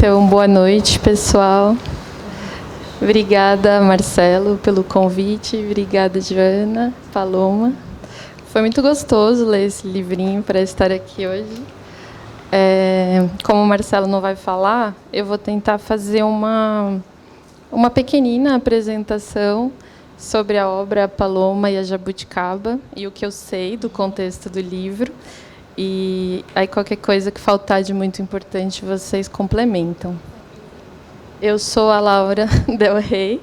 Então, boa noite, pessoal. Obrigada, Marcelo, pelo convite. Obrigada, Joana, Paloma. Foi muito gostoso ler esse livrinho para estar aqui hoje. Como o Marcelo não vai falar, eu vou tentar fazer uma pequenina apresentação sobre a obra A Paloma e a Jabuticaba e o que eu sei do contexto do livro. E aí qualquer coisa que faltar de muito importante, vocês complementam. Eu sou a Laura Del Rey,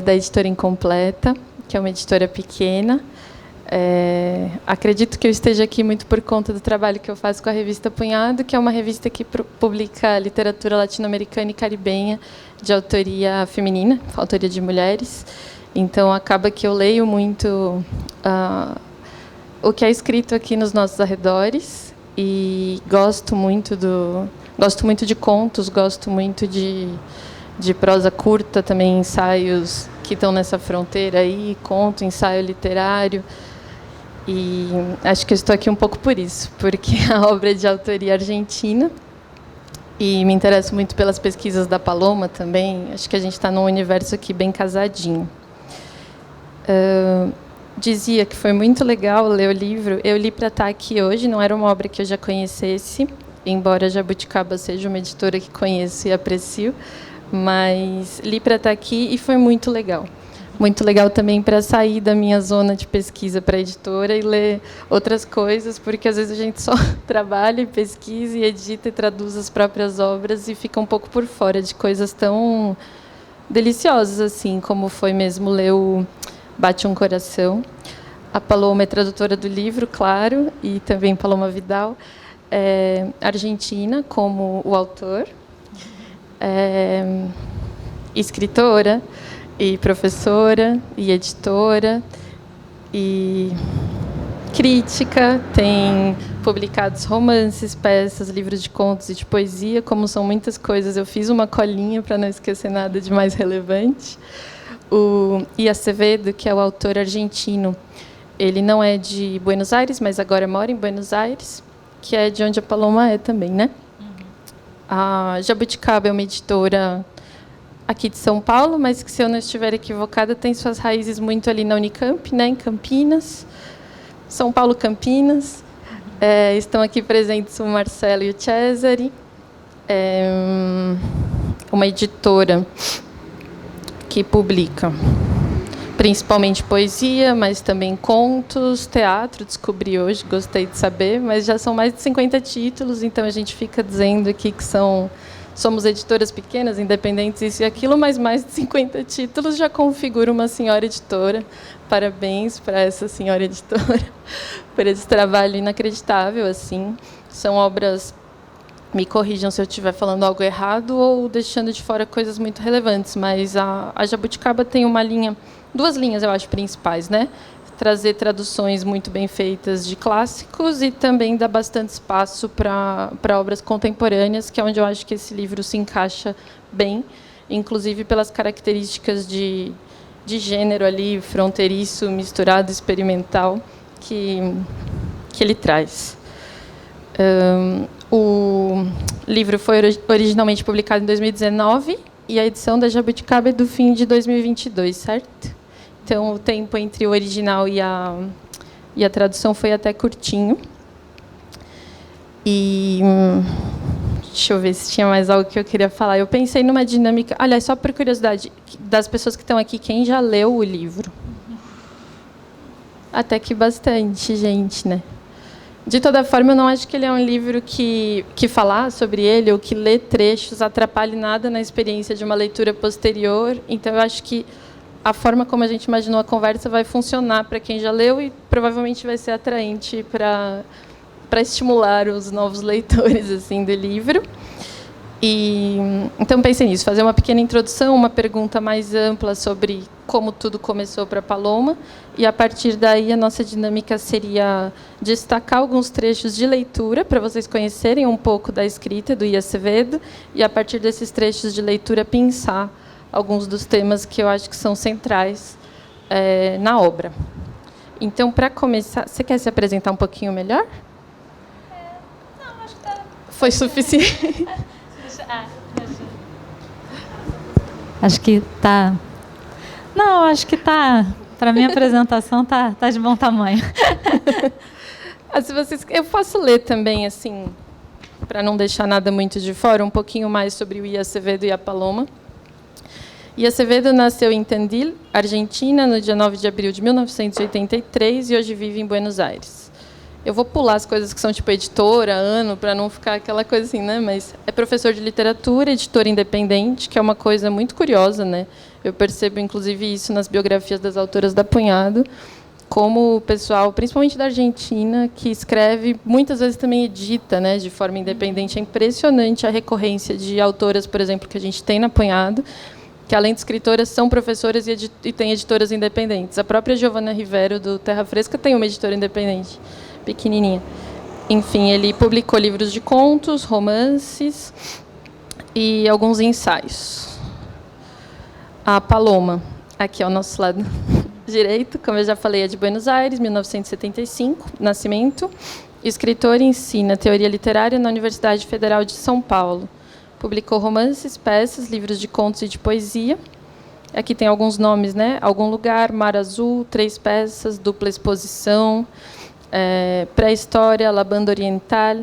da Editora Incompleta, que é uma editora pequena. Acredito que eu esteja aqui muito por conta do trabalho que eu faço com a revista Punhado, que é uma revista que publica literatura latino-americana e caribenha de autoria feminina, autoria de mulheres. Então, acaba que eu leio muito o que é escrito aqui nos nossos arredores e gosto muito de contos, gosto muito de prosa curta, também ensaios que estão nessa fronteira aí, conto, ensaio literário. E acho que eu estou aqui um pouco por isso, porque a obra é de autoria argentina e me interesso muito pelas pesquisas da Paloma também. Acho que a gente está num universo aqui bem casadinho. Dizia que foi muito legal ler o livro. Eu li para estar aqui hoje, não era uma obra que eu já conhecesse, embora a Jabuticaba seja uma editora que conheço e aprecio, mas li para estar aqui e foi muito legal. Muito legal também para sair da minha zona de pesquisa para a editora e ler outras coisas, porque às vezes a gente só trabalha e pesquisa e edita e traduz as próprias obras e fica um pouco por fora de coisas tão deliciosas, assim, como foi mesmo ler o Bate um Coração. A Paloma é tradutora do livro, claro, e também Paloma Vidal, argentina, como o autor, escritora, e professora, e editora, e crítica, tem publicados romances, peças, livros de contos e de poesia. Como são muitas coisas, eu fiz uma colinha para não esquecer nada de mais relevante. O I. Acevedo, que é o autor argentino, ele não é de Buenos Aires, mas agora mora em Buenos Aires, que é de onde a Paloma é também, né? A Jabuticaba é uma editora aqui de São Paulo, mas que, se eu não estiver equivocada, tem suas raízes muito ali na Unicamp, né, em Campinas, São Paulo, Campinas. Estão aqui presentes o Marcelo e o Cesare. Uma editora que publica principalmente poesia, mas também contos, teatro, descobri hoje, gostei de saber, mas já são mais de 50 títulos, então a gente fica dizendo aqui que somos editoras pequenas, independentes, isso e aquilo, mas mais de 50 títulos já configura uma senhora editora. Parabéns para essa senhora editora, por esse trabalho inacreditável. Assim. São obras, me corrijam se eu estiver falando algo errado ou deixando de fora coisas muito relevantes, mas a Jabuticaba tem duas linhas, eu acho, principais, né? Trazer traduções muito bem feitas de clássicos e também dar bastante espaço para obras contemporâneas, que é onde eu acho que esse livro se encaixa bem, inclusive pelas características de gênero ali, fronteiriço, misturado, experimental, que ele traz. O livro foi originalmente publicado em 2019 e a edição da Jabuticaba é do fim de 2022, certo? Então, o tempo entre o original e a tradução foi até curtinho. E deixa eu ver se tinha mais algo que eu queria falar. Eu pensei numa dinâmica... Aliás, só por curiosidade, das pessoas que estão aqui, quem já leu o livro? Até que bastante gente, né? De toda forma, eu não acho que ele é um livro que falar sobre ele ou que ler trechos atrapalhe nada na experiência de uma leitura posterior. Então, eu acho que a forma como a gente imaginou a conversa vai funcionar para quem já leu e provavelmente vai ser atraente para estimular os novos leitores assim do livro. Então, pensei nisso, fazer uma pequena introdução, uma pergunta mais ampla sobre como tudo começou para a Paloma, e, a partir daí, a nossa dinâmica seria destacar alguns trechos de leitura, para vocês conhecerem um pouco da escrita do I. Acevedo, e, a partir desses trechos de leitura, pensar alguns dos temas que eu acho que são centrais na obra. Então, para começar, você quer se apresentar um pouquinho melhor? Não, acho que foi suficiente. Acho que tá... Não, acho que tá... Para minha apresentação tá de bom tamanho. Se vocês, eu posso ler também, assim, para não deixar nada muito de fora, um pouquinho mais sobre o I. Acevedo e a Paloma. I. Acevedo nasceu em Tandil, Argentina, no dia 9 de abril de 1983 e hoje vive em Buenos Aires. Eu vou pular as coisas que são tipo editora, ano, para não ficar aquela coisa assim, né? Mas é professor de literatura, editor independente, que é uma coisa muito curiosa, né? Eu percebo, inclusive, isso nas biografias das autoras da Punhado, como o pessoal, principalmente da Argentina, que escreve, muitas vezes também edita, né, de forma independente. É impressionante a recorrência de autoras, por exemplo, que a gente tem na Punhado, que, além de escritoras, são professoras e têm editoras independentes. A própria Giovana Rivero, do Terra Fresca, tem uma editora independente, pequenininha. Enfim, ele publicou livros de contos, romances e alguns ensaios. A Paloma, aqui ao nosso lado direito, como eu já falei, é de Buenos Aires, 1975, nascimento. Escritora e ensina teoria literária na Universidade Federal de São Paulo. Publicou romances, peças, livros de contos e de poesia. Aqui tem alguns nomes, né? Algum Lugar, Mar Azul, 3 peças, Dupla Exposição, Pré-História, La Banda Oriental.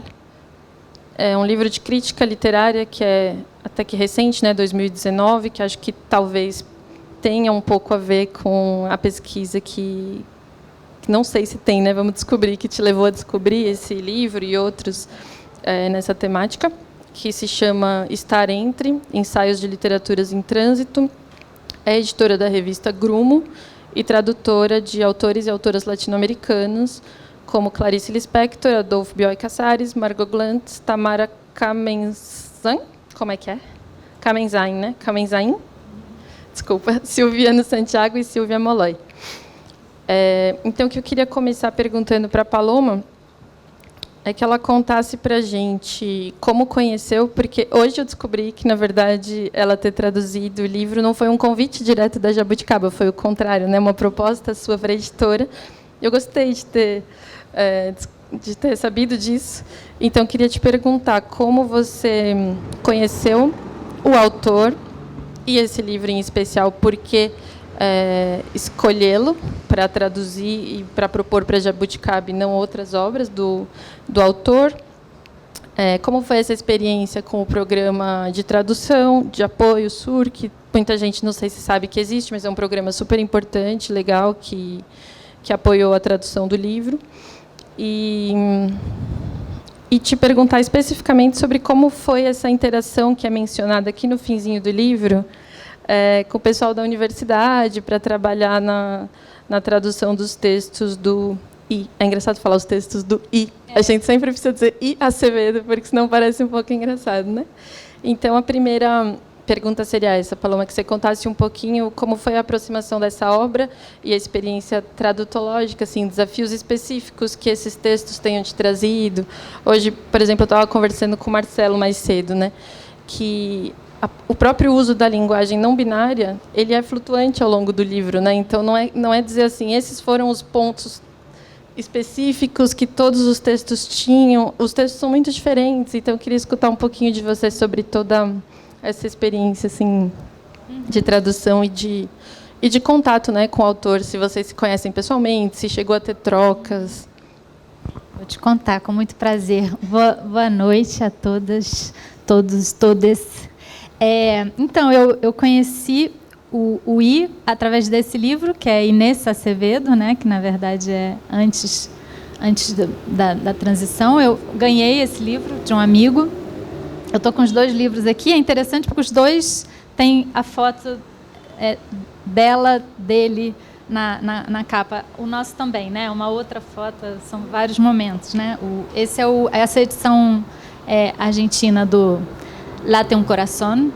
É um livro de crítica literária que é até que recente, né, 2019, que acho que talvez tenha um pouco a ver com a pesquisa que não sei se tem, né? Vamos descobrir, que te levou a descobrir esse livro e outros nessa temática, que se chama Estar Entre, Ensaios de Literaturas em Trânsito. É editora da revista Grumo e tradutora de autores e autoras latino-americanos, como Clarice Lispector, Adolfo Bioy Casares, Margot Glantz, Tamara Kamenzain, como é que é? Kamenzain, né? Kamenzain? Desculpa, Silviano Santiago e Silvia Molloy. Então, o que eu queria começar perguntando para a Paloma é que ela contasse para a gente como conheceu, porque hoje eu descobri que, na verdade, ela ter traduzido o livro não foi um convite direto da Jabuticaba, foi o contrário, né? Uma proposta sua para a editora. Eu gostei de ter sabido disso. Então, queria te perguntar como você conheceu o autor e esse livro em especial, por que escolhê-lo para traduzir e para propor para a Jabuticaba e não outras obras do autor. Como foi essa experiência com o programa de tradução, de apoio SUR, que muita gente não sei se sabe que existe, mas é um programa super importante, legal, que apoiou a tradução do livro. E te perguntar especificamente sobre como foi essa interação que é mencionada aqui no finzinho do livro, com o pessoal da universidade, para trabalhar na tradução dos textos do I. É engraçado falar os textos do I. A gente sempre precisa dizer I. Acevedo, porque senão parece um pouco engraçado, né? Então, a primeira pergunta seria essa, Paloma, que você contasse um pouquinho como foi a aproximação dessa obra e a experiência tradutológica, assim, desafios específicos que esses textos tenham te trazido. Hoje, por exemplo, eu estava conversando com o Marcelo mais cedo, né, que o próprio uso da linguagem não binária, ele é flutuante ao longo do livro, né? Então não é dizer assim, esses foram os pontos específicos que todos os textos tinham. Os textos são muito diferentes, então eu queria escutar um pouquinho de você sobre toda essa experiência, assim, de tradução e de contato, né, com o autor, se vocês se conhecem pessoalmente, se chegou a ter trocas. Vou te contar, com muito prazer. Boa noite a todas, todos, todas. Então, eu conheci o I através desse livro, que é Inês Acevedo, né, que, na verdade, é antes da transição. Eu ganhei esse livro de um amigo. Eu estou com os 2 livros aqui. É interessante porque os 2 têm a foto dele na capa. O nosso também, né? Uma outra foto, são vários momentos, né? Essa edição argentina do Late un Corazón.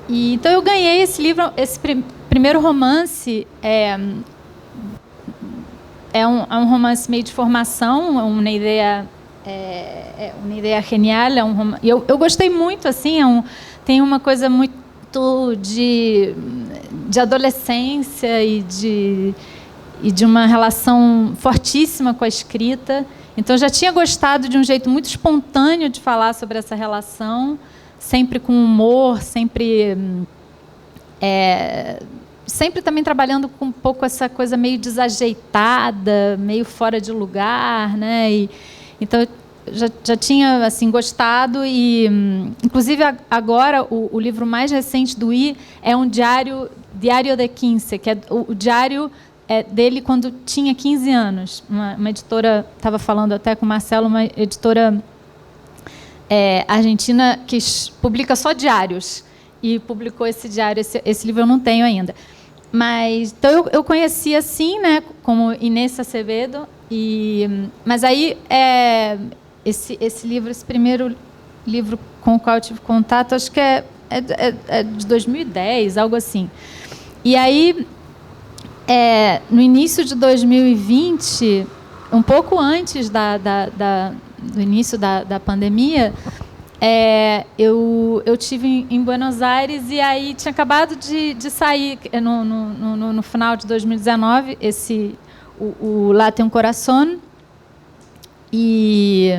Então, eu ganhei esse livro. Esse primeiro romance é um romance meio de formação, uma ideia genial. Eu gostei muito, assim, tem uma coisa muito de adolescência e de uma relação fortíssima com a escrita. Então, já tinha gostado de um jeito muito espontâneo de falar sobre essa relação, sempre com humor, sempre também trabalhando com um pouco essa coisa meio desajeitada, meio fora de lugar, né? Então eu já tinha assim gostado e, inclusive, agora o livro mais recente do I é um diário de 15, que é o diário dele quando tinha 15 anos. Uma editora, estava falando até com o Marcelo, uma editora argentina que publica só diários, e publicou esse diário. Esse livro eu não tenho ainda. Mas, então eu conheci assim, né, como Inês Acevedo, mas aí esse livro, esse primeiro livro com o qual eu tive contato, acho que é de 2010, algo assim. E aí, no início de 2020, um pouco antes do início da pandemia, eu tive em Buenos Aires, e aí tinha acabado de sair, no final de 2019, o Lá Tem um Coração. E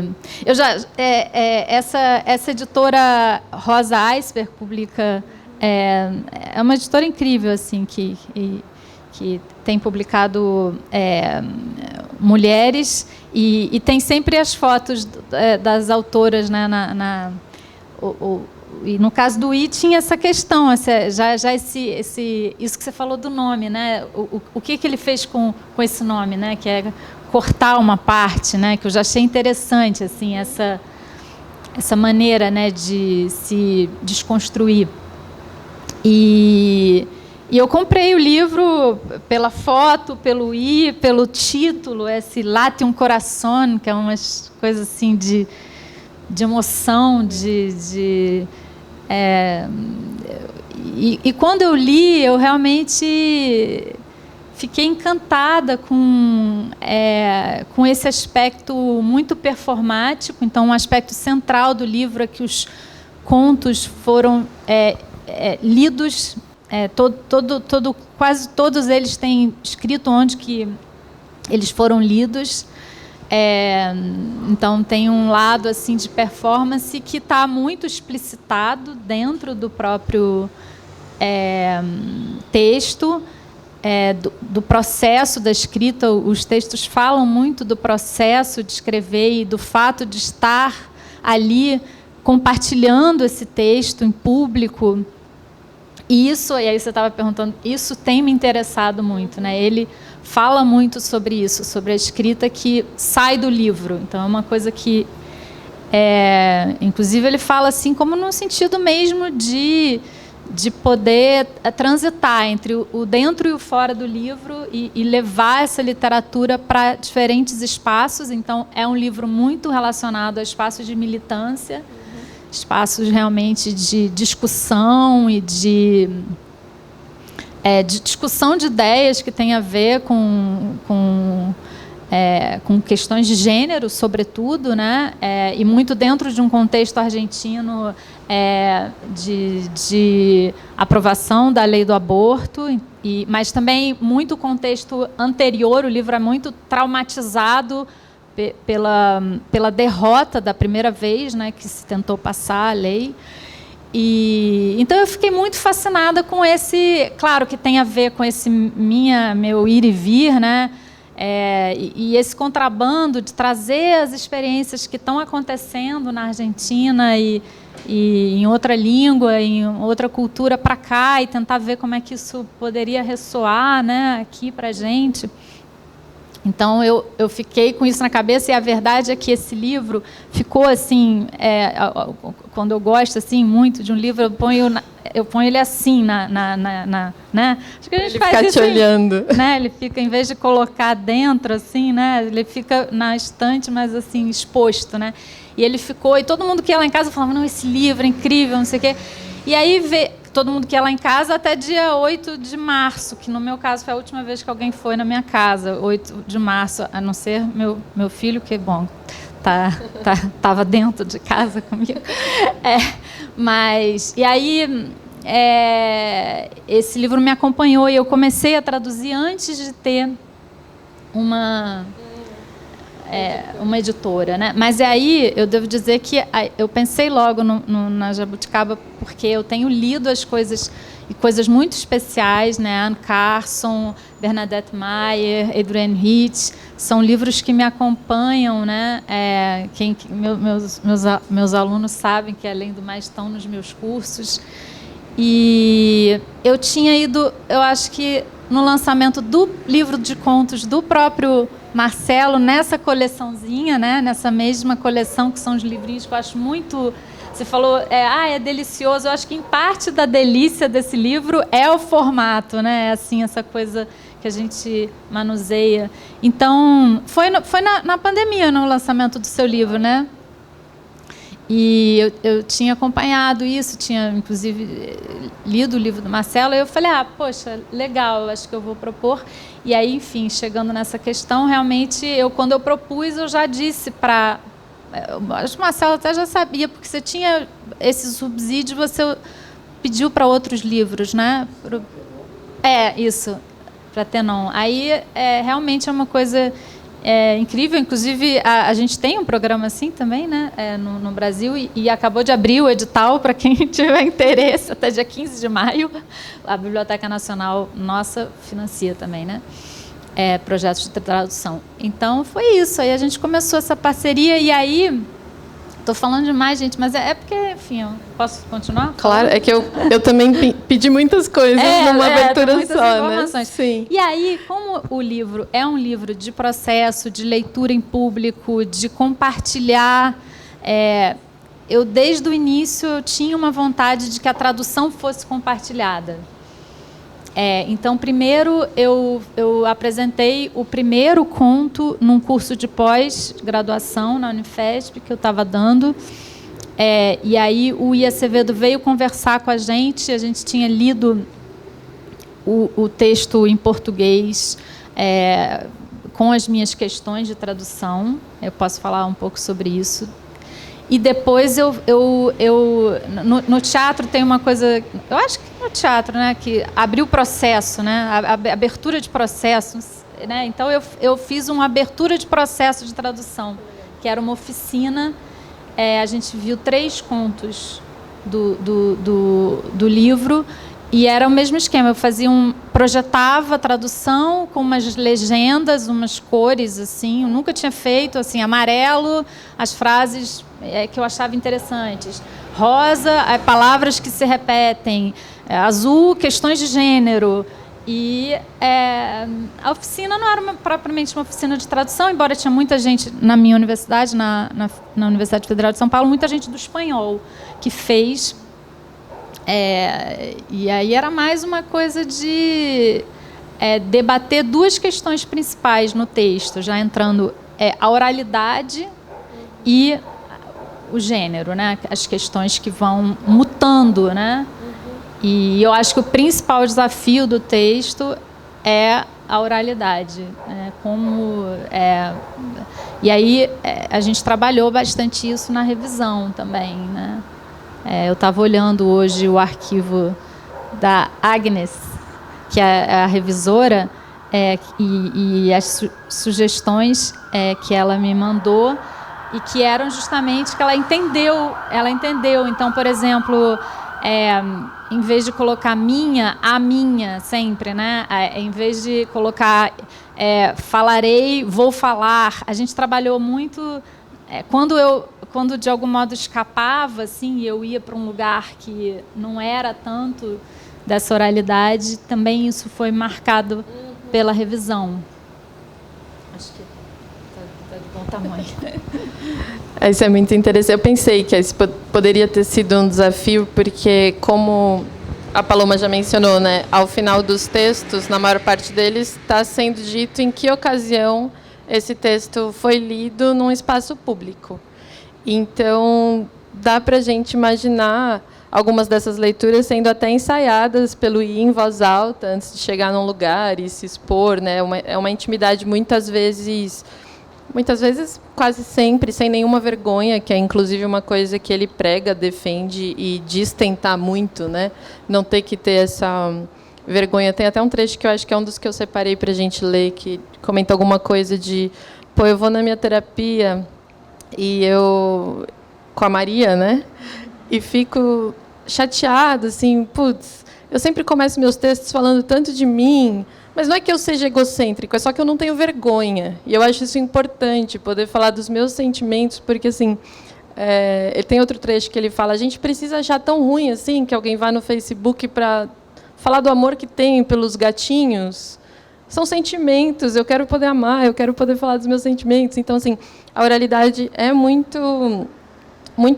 eu essa editora Rosa Iceberg publica, é uma editora incrível, assim, que tem publicado mulheres, e tem sempre as fotos das autoras, né, e no caso do I tinha essa questão, isso que você falou do nome, né? O que ele fez com esse nome, né? Que é cortar uma parte, né? Que eu já achei interessante, assim, essa maneira, né, de se desconstruir. E eu comprei o livro pela foto, pelo I, pelo título, esse Lá Tem um Coração, que é umas coisas assim de emoção, e quando eu li, eu realmente fiquei encantada com esse aspecto muito performático. Então, um aspecto central do livro é que os contos foram lidos, quase todos eles têm escrito onde que eles foram lidos. Então, tem um lado assim de performance que está muito explicitado dentro do próprio texto, do processo da escrita. Os textos falam muito do processo de escrever e do fato de estar ali compartilhando esse texto em público. E aí você estava perguntando, isso tem me interessado muito, né? Ele fala muito sobre isso, sobre a escrita que sai do livro. Então, é uma coisa que, inclusive, ele fala assim, como no sentido mesmo de poder transitar entre o dentro e o fora do livro, e levar essa literatura para diferentes espaços. Então, é um livro muito relacionado a espaços de militância, espaços realmente de discussão e de discussão de ideias que tem a ver com questões de gênero, sobretudo, né? E muito dentro de um contexto argentino de aprovação da lei do aborto, mas também muito contexto anterior. O livro é muito traumatizado pela derrota da primeira vez, né, que se tentou passar a lei. Então eu fiquei muito fascinada com esse, claro que tem a ver com esse meu ir e vir, né? E esse contrabando de trazer as experiências que estão acontecendo na Argentina e em outra língua, em outra cultura para cá, e tentar ver como é que isso poderia ressoar, né, aqui para a gente. Então, eu fiquei com isso na cabeça, e a verdade é que esse livro ficou assim, quando eu gosto assim muito de um livro, eu ponho ele assim né? Acho que a gente ele faz fica isso, te olhando, né? Ele fica, em vez de colocar dentro assim, né? Ele fica na estante, mas assim exposto, né? E ele ficou, e todo mundo que ia lá em casa falava, não, esse livro é incrível, não sei o quê. E aí todo mundo que ia lá em casa até dia 8 de março, que no meu caso foi a última vez que alguém foi na minha casa, 8 de março, a não ser meu filho, que, bom, estava dentro de casa comigo. E aí, esse livro me acompanhou, e eu comecei a traduzir antes de ter uma editora, né? Mas aí eu devo dizer que eu pensei logo na Jabuticaba, porque eu tenho lido as coisas, e coisas muito especiais, né? Anne Carson, Bernadette Meyer, Adrienne Rich, são livros que me acompanham, né? Meus alunos sabem que, além do mais, estão nos meus cursos. E eu tinha ido, eu acho que no lançamento do livro de contos do próprio Marcelo, nessa coleçãozinha, né? Nessa mesma coleção, que são os livrinhos que eu acho muito... Você falou, é delicioso. Eu acho que, em parte, da delícia desse livro é o formato, né? Assim, essa coisa que a gente manuseia. Então, foi na pandemia, no lançamento do seu livro, né? E eu tinha acompanhado isso, tinha, inclusive, lido o livro do Marcelo, e eu falei, poxa, legal, acho que eu vou propor. E aí, enfim, chegando nessa questão, realmente, quando eu propus, eu já disse para... Acho que o Marcelo até já sabia, porque você tinha esse subsídio, você pediu para outros livros, né? Isso, para Tenon. Aí, realmente é uma coisa... incrível, inclusive a gente tem um programa assim também, né, no Brasil, e acabou de abrir o edital para quem tiver interesse, até dia 15 de maio. A Biblioteca Nacional nossa financia também, né, projetos de tradução. Então foi isso, aí a gente começou essa parceria, e aí estou falando demais, gente, mas porque, enfim, eu posso continuar? Claro, é que eu também pedi muitas coisas numa abertura só, né? Sim. E aí, como o livro é um livro de processo, de leitura em público, de compartilhar, eu, desde o início, eu tinha uma vontade de que a tradução fosse compartilhada. Então, primeiro, eu apresentei o primeiro conto num curso de pós-graduação na Unifesp, que eu estava dando. E aí o I. Acevedo veio conversar com a gente tinha lido o texto em português, com as minhas questões de tradução. Eu posso falar um pouco sobre isso. E depois no teatro tem uma coisa, eu acho que no teatro, né, que abriu o processo, né, a abertura de processos, né, então eu fiz uma abertura de processo de tradução, que era uma oficina, a gente viu 3 contos do livro, e era o mesmo esquema, eu projetava a tradução com umas legendas, umas cores, assim, eu nunca tinha feito, assim, amarelo, as frases que eu achava interessantes, rosa, palavras que se repetem, azul, questões de gênero, e a oficina não era propriamente uma oficina de tradução, embora tinha muita gente na minha universidade, na Universidade Federal de São Paulo, muita gente do espanhol que fez. E aí era mais uma coisa de debater 2 questões principais no texto, já entrando a oralidade e o gênero, né? As questões que vão mutando, né? E eu acho que o principal desafio do texto é a oralidade, né? E aí a gente trabalhou bastante isso na revisão também, né? Eu estava olhando hoje o arquivo da Agnes, que é a revisora, e as sugestões que ela me mandou, e que eram justamente que ela entendeu. Então, por exemplo, em vez de colocar a minha sempre, né? Em vez de colocar falarei, vou falar, a gente trabalhou muito. Quando de algum modo escapava, assim, eu ia para um lugar que não era tanto dessa oralidade, também isso foi marcado pela revisão. Acho que está de bom tamanho. Isso é muito interessante. Eu pensei que esse poderia ter sido um desafio, porque, como a Paloma já mencionou, né, ao final dos textos, na maior parte deles, está sendo dito em que ocasião esse texto foi lido num espaço público. Então, dá para a gente imaginar algumas dessas leituras sendo até ensaiadas pelo I em voz alta, antes de chegar num lugar e se expor, né? É uma intimidade, muitas vezes, quase sempre, sem nenhuma vergonha, que é, inclusive, uma coisa que ele prega, defende e diz tentar muito, né? Não ter que ter essa vergonha. Tem até um trecho que eu acho que é um dos que eu separei para a gente ler, que comenta alguma coisa de Pô, eu vou na minha terapia e eu com a Maria, né? E fico chateada, assim, putz, eu sempre começo meus textos falando tanto de mim, mas não é que eu seja egocêntrico, é só que eu não tenho vergonha. E eu acho isso importante, poder falar dos meus sentimentos, porque, assim, tem outro trecho que ele fala, a gente precisa achar tão ruim assim que alguém vá no Facebook para falar do amor que tem pelos gatinhos. São sentimentos, eu quero poder amar, eu quero poder falar dos meus sentimentos. Então, assim, a oralidade é muito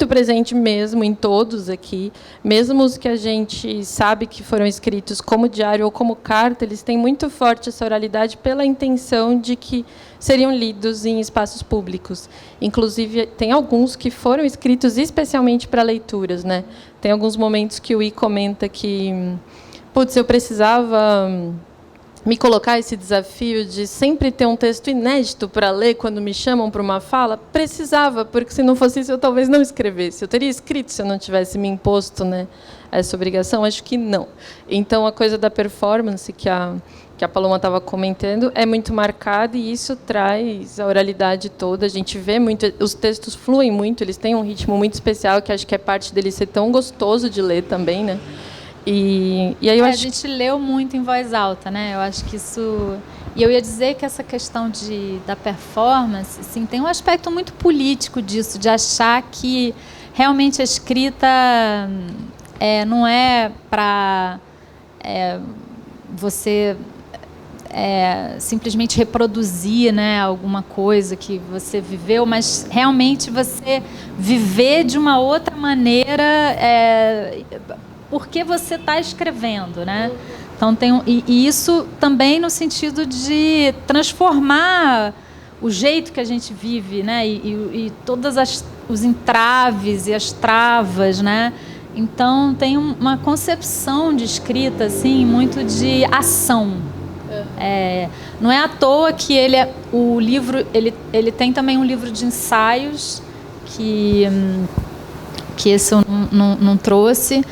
presente mesmo em todos aqui, mesmo os que a gente sabe que foram escritos como diário ou como carta, eles têm muito forte essa oralidade pela intenção de que seriam lidos em espaços públicos. Inclusive, tem alguns que foram escritos especialmente para leituras, né? Tem alguns momentos que o I comenta que, putz, eu precisava me colocar esse desafio de sempre ter um texto inédito para ler quando me chamam para uma fala, precisava, porque se não fosse isso eu talvez não escrevesse. Eu teria escrito se eu não tivesse me imposto, né, essa obrigação? Acho que não. Então, a coisa da performance que a Paloma estava comentando é muito marcada e isso traz a oralidade toda. A gente vê muito, os textos fluem muito, eles têm um ritmo muito especial, que acho que é parte dele ser tão gostoso de ler também, né? E aí a gente leu muito em voz alta, né? Eu acho que isso... E eu ia dizer que essa questão da performance, assim, tem um aspecto muito político disso, de achar que realmente a escrita não é para você simplesmente reproduzir, né, alguma coisa que você viveu, mas realmente você viver de uma outra maneira... porque você está escrevendo, né? Então e isso também no sentido de transformar o jeito que a gente vive, né? E todas os entraves e as travas, né? Então tem uma concepção de escrita assim muito de ação. Não é à toa que o livro ele tem também um livro de ensaios que esse eu não trouxe.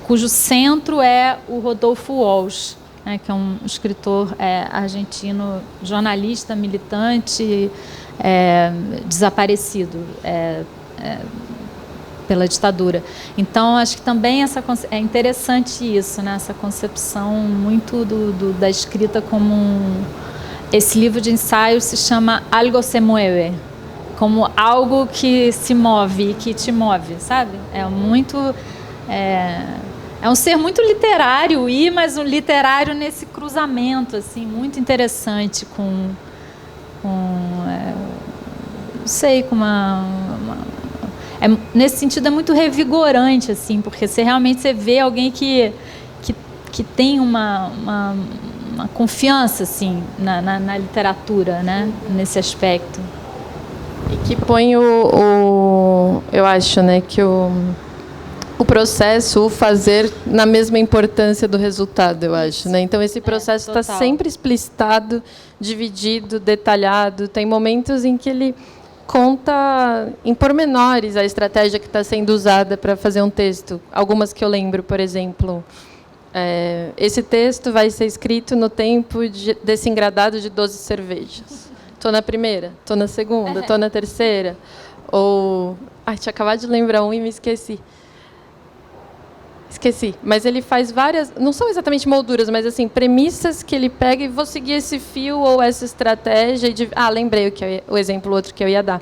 Cujo centro é o Rodolfo Walsh, né, que é um escritor argentino, jornalista, militante, desaparecido pela ditadura. Então, acho que também é interessante isso, né, essa concepção muito da escrita como esse livro de ensaios se chama Algo se mueve, como algo que se move e que te move, sabe? É um ser muito literário, mas um literário nesse cruzamento, assim, muito interessante com nesse sentido é muito revigorante, assim, porque você vê alguém que tem uma confiança, assim, na literatura, né, nesse aspecto. E que põe eu acho, né, que o processo, o fazer, na mesma importância do resultado, eu acho, né? Então, esse processo está sempre explicitado, dividido, detalhado. Tem momentos em que ele conta em pormenores a estratégia que está sendo usada para fazer um texto. Algumas que eu lembro, por exemplo, esse texto vai ser escrito no tempo desse engradado de 12 cervejas. Estou na primeira, estou na segunda, estou na terceira. Ou... tinha acabado de lembrar um e me esqueci. Mas ele faz várias... Não são exatamente molduras, mas assim, premissas que ele pega e vou seguir esse fio ou essa estratégia. Lembrei o exemplo outro que eu ia dar.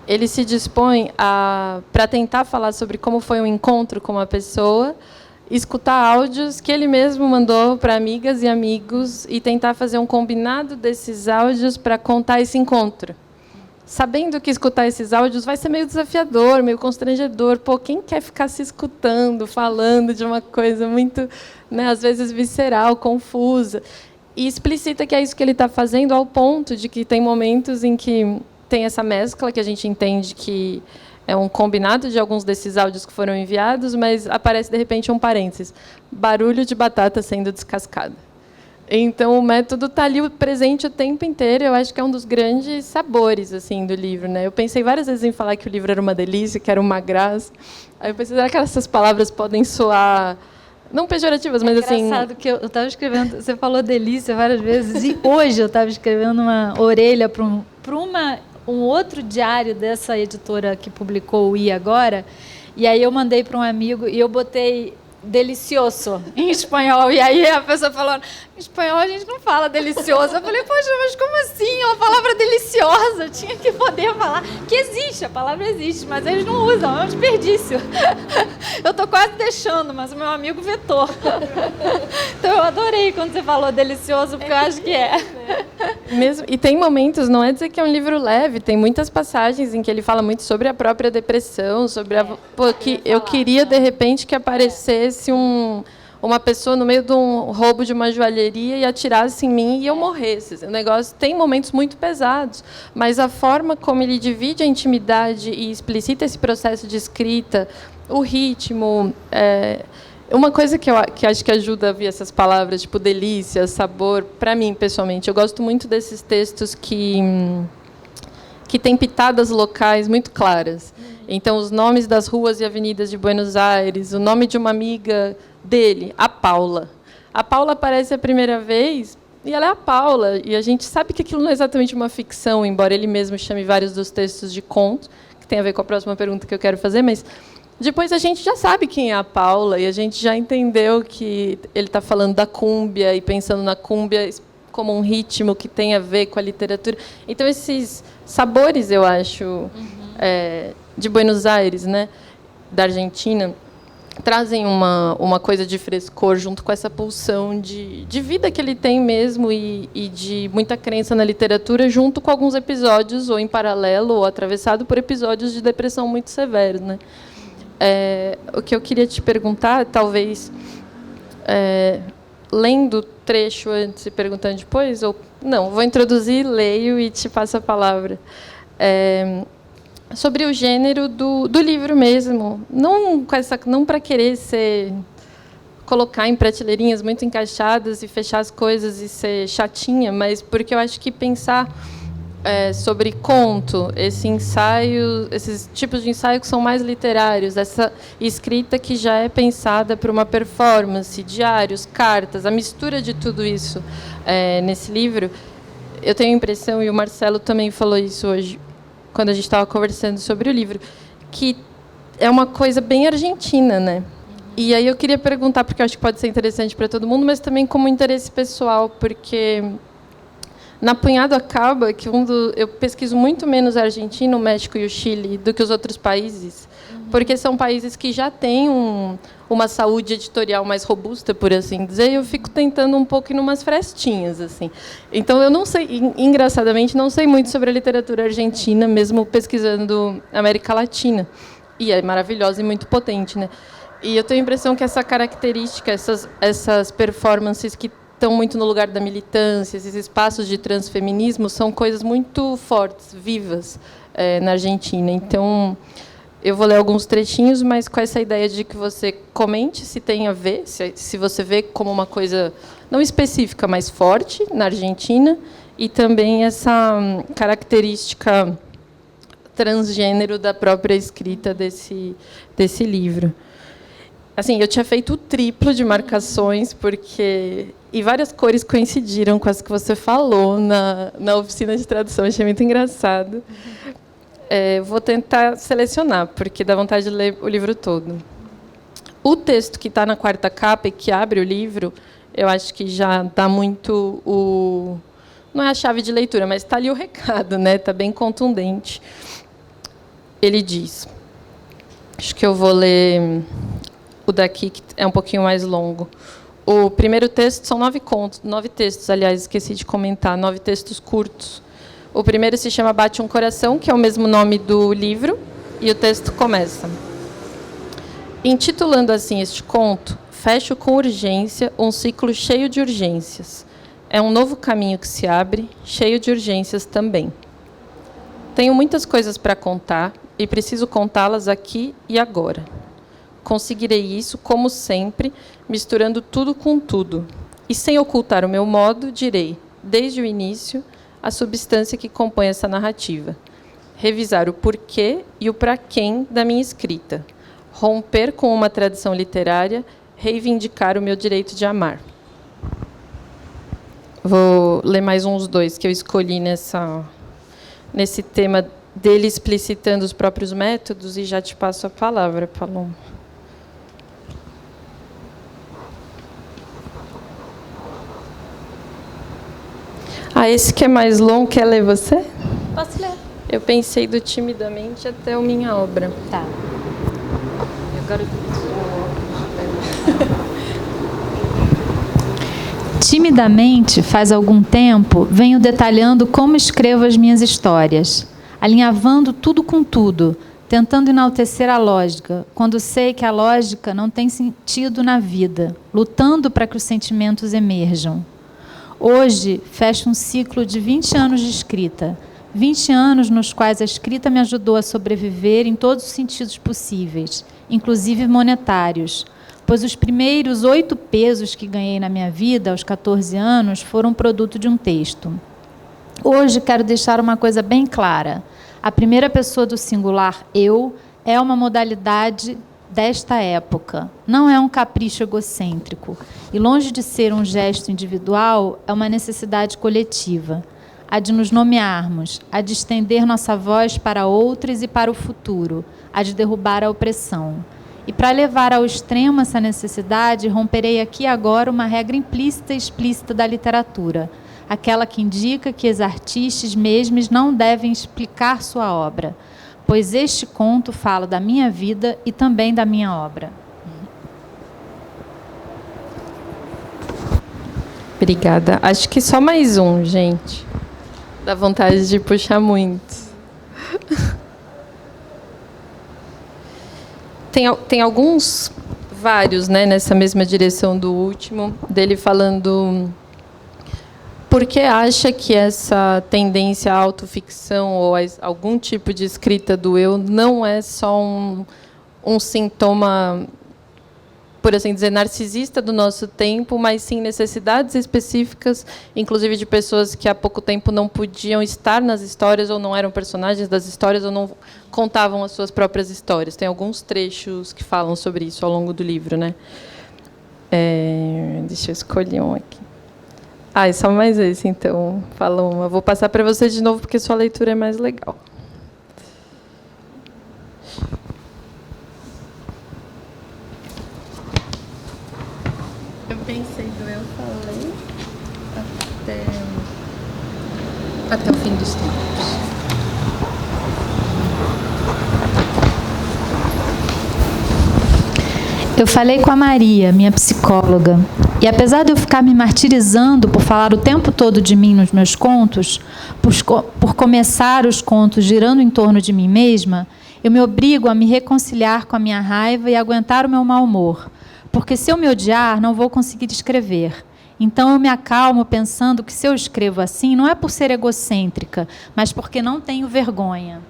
Ele se dispõe para tentar falar sobre como foi um encontro com uma pessoa, escutar áudios que ele mesmo mandou para amigas e amigos e tentar fazer um combinado desses áudios para contar esse encontro. Sabendo que escutar esses áudios vai ser meio desafiador, meio constrangedor. Quem quer ficar se escutando, falando de uma coisa muito, né, às vezes, visceral, confusa? E explicita que é isso que ele está fazendo, ao ponto de que tem momentos em que tem essa mescla, que a gente entende que é um combinado de alguns desses áudios que foram enviados, mas aparece, de repente, um parênteses. Barulho de batata sendo descascada. Então, o método está ali presente o tempo inteiro. Eu acho que é um dos grandes sabores assim, do livro, né? Eu pensei várias vezes em falar que o livro era uma delícia, que era uma graça. Aí eu pensei, será que essas palavras podem soar não pejorativas, mas assim... É engraçado que eu estava escrevendo, você falou delícia várias vezes, e hoje eu estava escrevendo uma orelha para um outro diário dessa editora que publicou o I agora, e aí eu mandei para um amigo e eu botei delicioso em espanhol, e aí a pessoa falou, em espanhol a gente não fala delicioso. Eu falei, poxa, mas como assim? É uma palavra deliciosa, eu tinha que poder falar, que existe, a palavra existe, mas eles não usam, é um desperdício. Eu estou quase deixando, mas o meu amigo vetou. Então eu adorei quando você falou delicioso, porque eu acho que é. Mesmo, e tem momentos, não é dizer que é um livro leve, tem muitas passagens em que ele fala muito sobre a própria depressão, sobre que eu queria, de repente, que aparecesse uma pessoa no meio de um roubo de uma joalheria e atirasse em mim e eu morresse. O negócio tem momentos muito pesados, mas a forma como ele divide a intimidade e explicita esse processo de escrita, o ritmo... Uma coisa que acho que ajuda a ver essas palavras, tipo delícia, sabor, para mim, pessoalmente, eu gosto muito desses textos que têm pitadas locais muito claras. Então, os nomes das ruas e avenidas de Buenos Aires, o nome de uma amiga dele, a Paula. A Paula aparece a primeira vez e ela é a Paula. E a gente sabe que aquilo não é exatamente uma ficção, embora ele mesmo chame vários dos textos de conto, que tem a ver com a próxima pergunta que eu quero fazer, mas... Depois a gente já sabe quem é a Paula e a gente já entendeu que ele está falando da cúmbia e pensando na cúmbia como um ritmo que tem a ver com a literatura. Então, esses sabores, eu acho, de Buenos Aires, né, da Argentina, trazem uma coisa de frescor junto com essa pulsão de vida que ele tem mesmo e de muita crença na literatura, junto com alguns episódios, ou em paralelo, ou atravessado por episódios de depressão muito severos, né? O que eu queria te perguntar, talvez lendo o trecho antes e perguntando depois, ou não, vou introduzir, leio e te passo a palavra. Sobre o gênero do livro mesmo, não para querer colocar em prateleirinhas muito encaixadas e fechar as coisas e ser chatinha, mas porque eu acho que pensar sobre conto, esses tipos de ensaio que são mais literários, essa escrita que já é pensada para uma performance, diários, cartas, a mistura de tudo isso nesse livro, eu tenho a impressão, e o Marcelo também falou isso hoje, quando a gente estava conversando sobre o livro, que é uma coisa bem argentina, né? E aí eu queria perguntar, porque eu acho que pode ser interessante para todo mundo, mas também como interesse pessoal, porque... Na Apunhado acaba que eu pesquiso muito menos a Argentina, o México e o Chile do que os outros países, porque são países que já têm uma saúde editorial mais robusta, por assim dizer, e eu fico tentando um pouco ir numas frestinhas, assim. Então, eu não sei, engraçadamente, não sei muito sobre a literatura argentina, mesmo pesquisando América Latina. E é maravilhosa e muito potente, né? E eu tenho a impressão que essa característica, essas performances que estão muito no lugar da militância, esses espaços de transfeminismo, são coisas muito fortes, vivas, na Argentina. Então, eu vou ler alguns trechinhos, mas com essa ideia de que você comente se tem a ver, se você vê como uma coisa não específica, mas forte na Argentina, e também essa característica transgênero da própria escrita desse livro. Assim, eu tinha feito o triplo de marcações, e várias cores coincidiram com as que você falou na oficina de tradução. Achei muito engraçado. Vou tentar selecionar, porque dá vontade de ler o livro todo. O texto que está na quarta capa e que abre o livro, eu acho que já dá muito não é a chave de leitura, mas está ali o recado, né? Está bem contundente. Ele diz... Acho que eu vou ler... O daqui, que é um pouquinho mais longo. O primeiro texto são 9 textos, aliás, esqueci de comentar, 9 textos curtos. O primeiro se chama Bate um Coração, que é o mesmo nome do livro, e o texto começa. Intitulando assim este conto, fecho com urgência um ciclo cheio de urgências. É um novo caminho que se abre, cheio de urgências também. Tenho muitas coisas para contar e preciso contá-las aqui e agora. Conseguirei isso, como sempre, misturando tudo com tudo. E, sem ocultar o meu modo, direi, desde o início, a substância que compõe essa narrativa. Revisar o porquê e o para quem da minha escrita. Romper com uma tradição literária reivindicar o meu direito de amar. Vou ler mais uns 2 que eu escolhi nesse tema dele explicitando os próprios métodos e já te passo a palavra, Paloma. Esse que é mais longo, quer ler você? Posso ler. Eu pensei do timidamente até o Minha Obra. Tá. Timidamente, faz algum tempo, venho detalhando como escrevo as minhas histórias, alinhavando tudo com tudo, tentando enaltecer a lógica, quando sei que a lógica não tem sentido na vida, lutando para que os sentimentos emerjam. Hoje, fecho um ciclo de 20 anos de escrita, 20 anos nos quais a escrita me ajudou a sobreviver em todos os sentidos possíveis, inclusive monetários, pois os primeiros 8 pesos que ganhei na minha vida, aos 14 anos, foram produto de um texto. Hoje, quero deixar uma coisa bem clara. A primeira pessoa do singular, eu, é uma modalidade desta época. Não é um capricho egocêntrico. E, longe de ser um gesto individual, é uma necessidade coletiva. A de nos nomearmos, a de estender nossa voz para outros e para o futuro, a de derrubar a opressão. E, para levar ao extremo essa necessidade, romperei aqui agora uma regra implícita e explícita da literatura, aquela que indica que os artistas mesmos não devem explicar sua obra, pois este conto fala da minha vida e também da minha obra. Obrigada. Acho que só mais um, gente. Dá vontade de puxar muito. Tem alguns, vários, né, nessa mesma direção do último, dele falando por que acha que essa tendência à autoficção ou a algum tipo de escrita do eu não é só um sintoma, por assim dizer, narcisista do nosso tempo, mas sim necessidades específicas, inclusive de pessoas que há pouco tempo não podiam estar nas histórias, ou não eram personagens das histórias, ou não contavam as suas próprias histórias. Tem alguns trechos que falam sobre isso ao longo do livro, né? Deixa eu escolher um aqui. É só mais esse, então. Paloma. Vou passar para você de novo, porque sua leitura é mais legal. Eu pensei do eu falei até o fim dos tempos. Eu falei com a Maria, minha psicóloga, e apesar de eu ficar me martirizando por falar o tempo todo de mim nos meus contos, por começar os contos girando em torno de mim mesma, eu me obrigo a me reconciliar com a minha raiva e aguentar o meu mau humor, porque se eu me odiar, não vou conseguir escrever. Então eu me acalmo pensando que se eu escrevo assim, não é por ser egocêntrica, mas porque não tenho vergonha.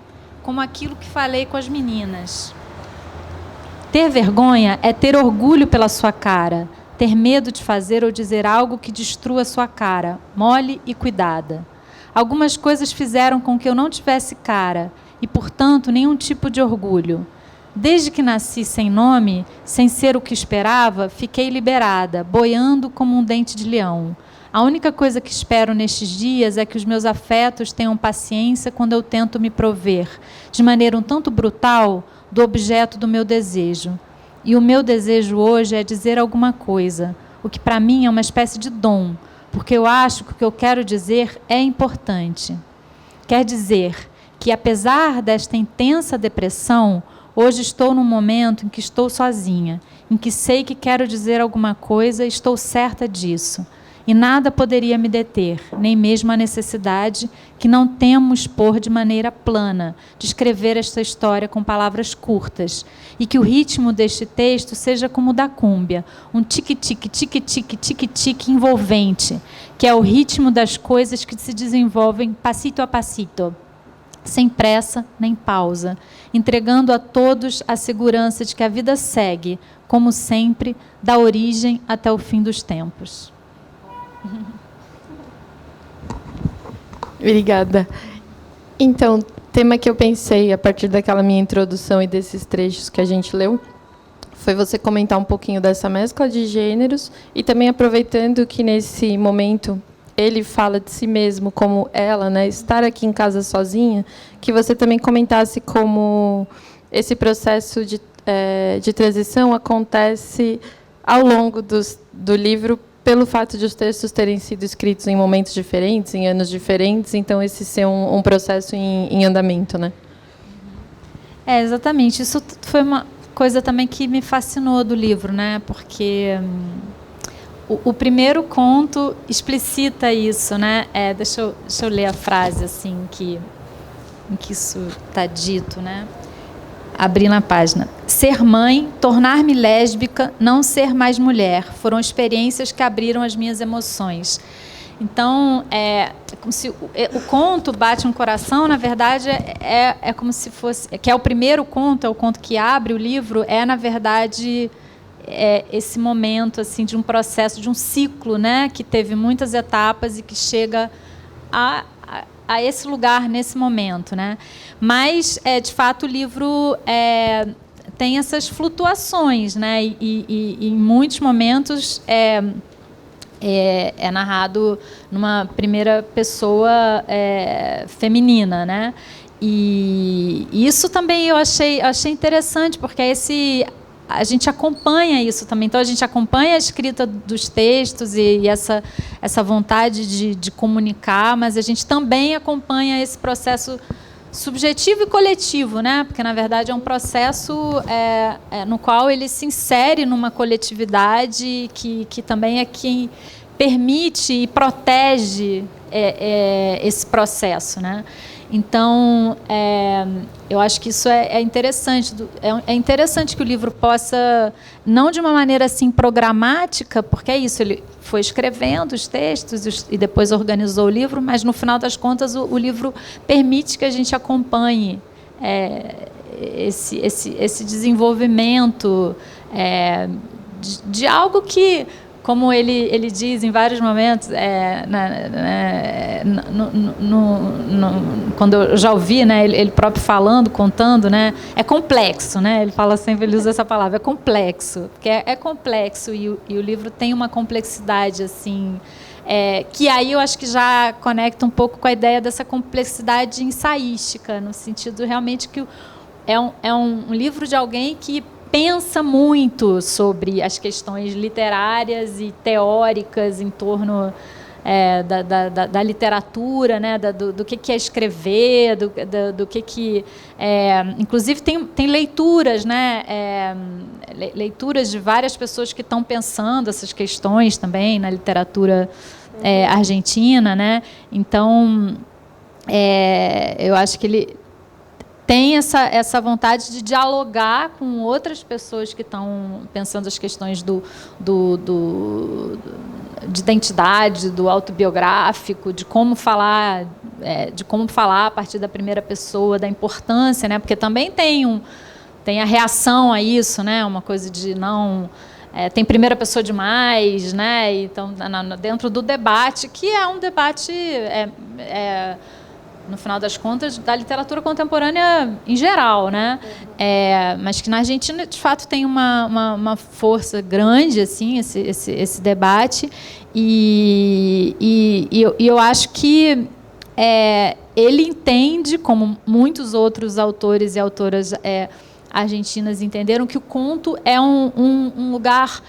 Como aquilo que falei com as meninas. Ter vergonha é ter orgulho pela sua cara, ter medo de fazer ou dizer algo que destrua sua cara, mole e cuidada. Algumas coisas fizeram com que eu não tivesse cara e, portanto, nenhum tipo de orgulho. Desde que nasci sem nome, sem ser o que esperava, fiquei liberada, boiando como um dente de leão. A única coisa que espero nestes dias é que os meus afetos tenham paciência quando eu tento me prover, de maneira um tanto brutal, do objeto do meu desejo. E o meu desejo hoje é dizer alguma coisa, o que para mim é uma espécie de dom, porque eu acho que o que eu quero dizer é importante. Quer dizer que, apesar desta intensa depressão, hoje estou num momento em que estou sozinha, em que sei que quero dizer alguma coisa e estou certa disso. E nada poderia me deter, nem mesmo a necessidade que não temo expor de maneira plana, de escrever esta história com palavras curtas, e que o ritmo deste texto seja como o da cúmbia, um tique-tique, tique-tique, tique-tique envolvente, que é o ritmo das coisas que se desenvolvem passito a passito, sem pressa nem pausa, entregando a todos a segurança de que a vida segue, como sempre, da origem até o fim dos tempos. Obrigada. Então, tema que eu pensei a partir daquela minha introdução e desses trechos que a gente leu foi você comentar um pouquinho dessa mescla de gêneros e também aproveitando que nesse momento ele fala de si mesmo como ela, né, estar aqui em casa sozinha, que você também comentasse como esse processo de transição acontece ao longo do livro, pelo fato de os textos terem sido escritos em momentos diferentes, em anos diferentes, então esse ser um processo em andamento, né? Exatamente. Isso foi uma coisa também que me fascinou do livro, né? Porque o primeiro conto explicita isso, né? Deixa eu ler a frase assim em que isso está dito, né? Abri na página. Ser mãe, tornar-me lésbica, não ser mais mulher, foram experiências que abriram as minhas emoções. Então, como se o conto Bate um Coração, na verdade, é como se fosse... Que é o primeiro conto, é o conto que abre o livro, na verdade, esse momento assim, de um processo, de um ciclo, né, que teve muitas etapas e que chega a esse lugar, nesse momento, né? Mas, de fato, o livro tem essas flutuações, né? E em muitos momentos é narrado numa primeira pessoa feminina, né? E isso também eu achei interessante, porque a gente acompanha isso também. Então, a gente acompanha a escrita dos textos e essa vontade de comunicar, mas a gente também acompanha esse processo subjetivo e coletivo, né? Porque, na verdade, é um processo no qual ele se insere numa coletividade que também é quem permite e protege esse processo, né? Então, eu acho que isso é interessante. É interessante que o livro possa, não de uma maneira assim programática, porque é isso, ele foi escrevendo os textos e depois organizou o livro, mas, no final das contas, o livro permite que a gente acompanhe esse desenvolvimento de algo que, como ele diz em vários momentos, quando eu já ouvi, né, ele próprio falando, contando, né, é complexo, né, ele fala sempre, ele usa essa palavra, é complexo, porque é complexo e o livro tem uma complexidade assim, que aí eu acho que já conecta um pouco com a ideia dessa complexidade ensaística, no sentido realmente que é um livro de alguém que pensa muito sobre as questões literárias e teóricas em torno da literatura, né, do que é escrever, do que inclusive tem leituras, né, leituras de várias pessoas que estão pensando essas questões também na literatura argentina, né? Então, eu acho que ele tem essa vontade de dialogar com outras pessoas que estão pensando as questões de identidade, do autobiográfico, de como falar a partir da primeira pessoa, da importância, né? Porque também tem a reação a isso, né? Uma coisa de não... tem primeira pessoa demais, né? Então, dentro do debate, que é um debate... no final das contas, da literatura contemporânea em geral, né? Mas que na Argentina, de fato, tem uma força grande, assim, esse debate, e eu acho que ele entende, como muitos outros autores e autoras argentinas entenderam, que o conto é um lugar